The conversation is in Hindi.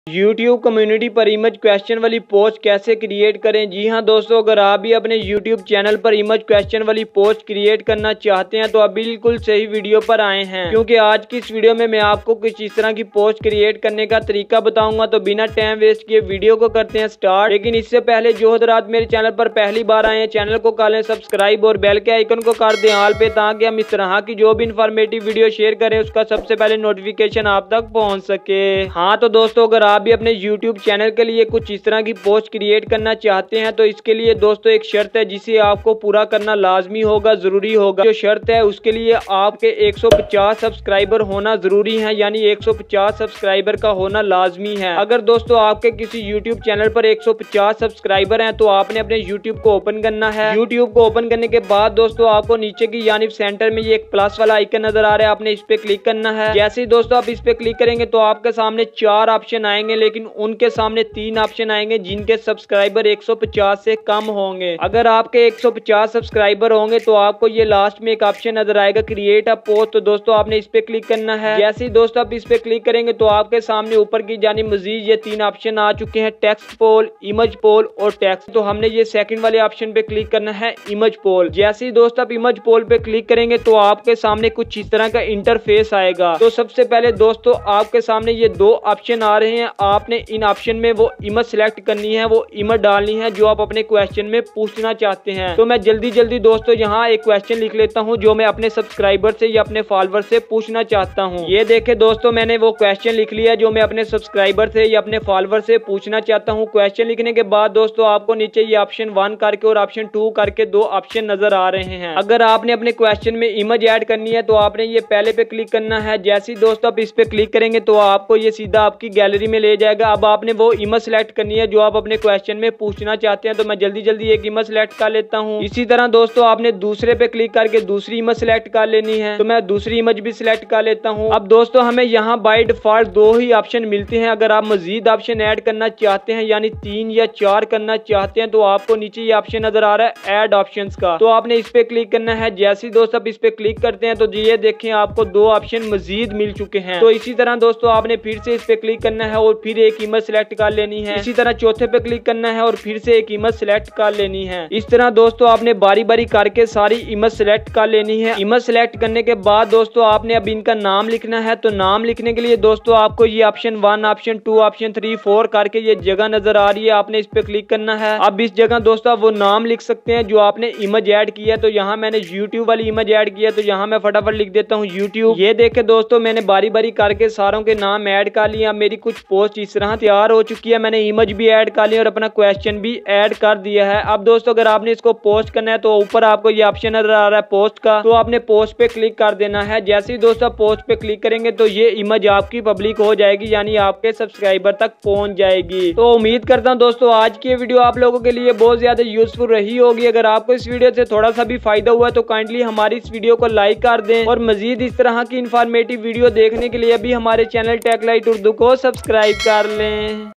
YouTube कम्युनिटी पर इमेज क्वेश्चन वाली पोस्ट कैसे क्रिएट करें। जी हाँ दोस्तों, अगर आप भी अपने YouTube चैनल पर इमेज क्वेश्चन वाली पोस्ट क्रिएट करना चाहते हैं तो आप बिल्कुल सही वीडियो पर आए हैं, क्योंकि आज की इस वीडियो में मैं आपको कुछ इस तरह की पोस्ट क्रिएट करने का तरीका बताऊंगा। तो बिना टाइम वेस्ट किए वीडियो को करते हैं स्टार्ट। लेकिन इससे पहले जो हजरात मेरे चैनल पर पहली बार आए हैं, चैनल को कर लें सब्सक्राइब और बेल के आइकन को कर दें ऑल पे, ताकि हम इस तरह की जो भी इन्फॉर्मेटिव वीडियो शेयर करें उसका सबसे पहले नोटिफिकेशन आप तक पहुँच सके। हाँ तो दोस्तों, अगर आप भी अपने YouTube चैनल के लिए कुछ इस तरह की पोस्ट क्रिएट करना चाहते हैं तो इसके लिए दोस्तों एक शर्त है जिसे आपको पूरा करना लाजमी होगा, जरूरी होगा। जो शर्त है उसके लिए आपके 150 सब्सक्राइबर होना जरूरी है, यानी 150 सब्सक्राइबर का होना लाजमी है। अगर दोस्तों आपके किसी YouTube चैनल पर 150 सब्सक्राइबर हैं तो आपने अपने YouTube को ओपन करना है। YouTube को ओपन करने के बाद दोस्तों आपको नीचे की यानी सेंटर में ये एक प्लस वाला आइकन नजर आ रहा है, आपने इस पे क्लिक करना है। जैसे ही दोस्तों आप इस पे क्लिक करेंगे तो आपके सामने 4 ऑप्शन आएंगे, लेकिन उनके सामने 3 ऑप्शन आएंगे जिनके सब्सक्राइबर 150 से कम होंगे। अगर आपके 150 सब्सक्राइबर होंगे तो आपको ये लास्ट में एक ऑप्शन नजर आएगा क्रिएट अ पोस्ट। तो दोस्तों आपने इस पे क्लिक करना है। जैसे ही दोस्तों आप इस पे क्लिक करेंगे तो आपके सामने ऊपर की जानिब मजीद ये 3 ऑप्शन आ चुके हैं, टेक्स्ट पोल, इमेज पोल और टेक्स्ट। तो हमने ये सेकंड वाले ऑप्शन पे क्लिक करना है, इमेज पोल। जैसे ही दोस्तों आप इमेज पोल पे क्लिक करेंगे तो आपके सामने कुछ इस तरह का इंटरफेस आएगा। तो सबसे पहले दोस्तों आपके सामने ये 2 ऑप्शन आ रहे हैं, आपने इन ऑप्शन में वो इमेज सिलेक्ट करनी है, वो इमेज डालनी है जो आप अपने क्वेश्चन में पूछना चाहते हैं। तो मैं जल्दी दोस्तों यहाँ एक क्वेश्चन लिख लेता हूँ जो मैं अपने सब्सक्राइबर से या अपने फॉलोअर से पूछना चाहता हूँ। ये देखे दोस्तों, मैंने वो क्वेश्चन लिख लिया जो मैं अपने सब्सक्राइबर से या अपने फॉलोअर से पूछना चाहता हूँ। क्वेश्चन लिखने के बाद दोस्तों आपको नीचे ये ऑप्शन 1 करके और ऑप्शन 2 करके 2 ऑप्शन नजर आ रहे हैं। अगर आपने अपने क्वेश्चन में इमेज ऐड करनी है तो आपने ये पहले पे क्लिक करना है। जैसे ही दोस्तों आप इस पे क्लिक करेंगे तो आपको ये सीधा आपकी गैलरी में ले जाएगा। अब आपने वो इमेज सेलेक्ट करनी है जो आप अपने क्वेश्चन में पूछना चाहते हैं। तो मैं जल्दी एक इमेज सेलेक्ट कर लेता हूँ। इसी तरह दोस्तों आपने दूसरे पे क्लिक करके दूसरी इमेज सेलेक्ट कर लेनी है। तो मैं दूसरी इमेज भी सिलेक्ट कर लेता हूँ। अब दोस्तों हमें यहाँ बाय डिफॉल्ट 2 ही ऑप्शन मिलते हैं। अगर आप मजीद ऑप्शन ऐड करना चाहते हैं यानी 3 या 4 करना चाहते हैं तो आपको नीचे ये ऑप्शन नजर आ रहा है ऐड ऑप्शंस का, तो आपने इस पे क्लिक करना है। जैसे ही दोस्तों आप इस पे क्लिक करते हैं तो ये देखें आपको 2 ऑप्शन मजीद मिल चुके हैं। तो इसी तरह दोस्तों आपने फिर से इस पे क्लिक करना है और फिर एक इमेज सेलेक्ट कर लेनी है। इसी तरह चौथे पे क्लिक करना है और फिर से एक इमेज सेलेक्ट कर लेनी है। इस तरह दोस्तों आपने बारी बारी करके सारी इमेज सेलेक्ट कर लेनी है। इमेज सेलेक्ट करने के बाद दोस्तों आपने अब इनका नाम लिखना है। तो नाम लिखने के लिए दोस्तों आपको ये ऑप्शन 1, ऑप्शन 2, ऑप्शन 3, 4 करके ये जगह नजर आ रही है, आपने इस पे क्लिक करना है। अब इस जगह दोस्तों आप वो नाम लिख सकते हैं जो आपने इमेज ऐड किया है। तो यहाँ मैंने YouTube वाली इमेज ऐड किया, तो यहाँ मैं फटाफट लिख देता हूँ YouTube। ये देखे दोस्तों मैंने बारी बारी करके सारों के नाम ऐड कर लिया। मेरी कुछ पोस्ट इस तरह तैयार हो चुकी है, मैंने इमेज भी ऐड कर लिया और अपना क्वेश्चन भी ऐड कर दिया है। अब दोस्तों अगर आपने इसको पोस्ट करना है तो ऊपर आपको ये ऑप्शन नजर आ रहा है पोस्ट का, तो आपने पोस्ट पे क्लिक कर देना है। जैसे ही दोस्तों पोस्ट पे क्लिक करेंगे तो ये इमेज आपकी पब्लिक हो जाएगी, यानी आपके सब्सक्राइबर तक पहुंच जाएगी। तो उम्मीद करता हूं दोस्तों आज की वीडियो आप लोगों के लिए बहुत ज्यादा यूजफुल रही होगी। अगर आपको इस वीडियो से थोड़ा सा भी फायदा हुआ तो काइंडली हमारी इस वीडियो को लाइक कर दें और मजीद इस तरह की इंफॉर्मेटिव वीडियो देखने के लिए अभी हमारे चैनल टेक लाइट उर्दू को सब्सक्राइब कर लें।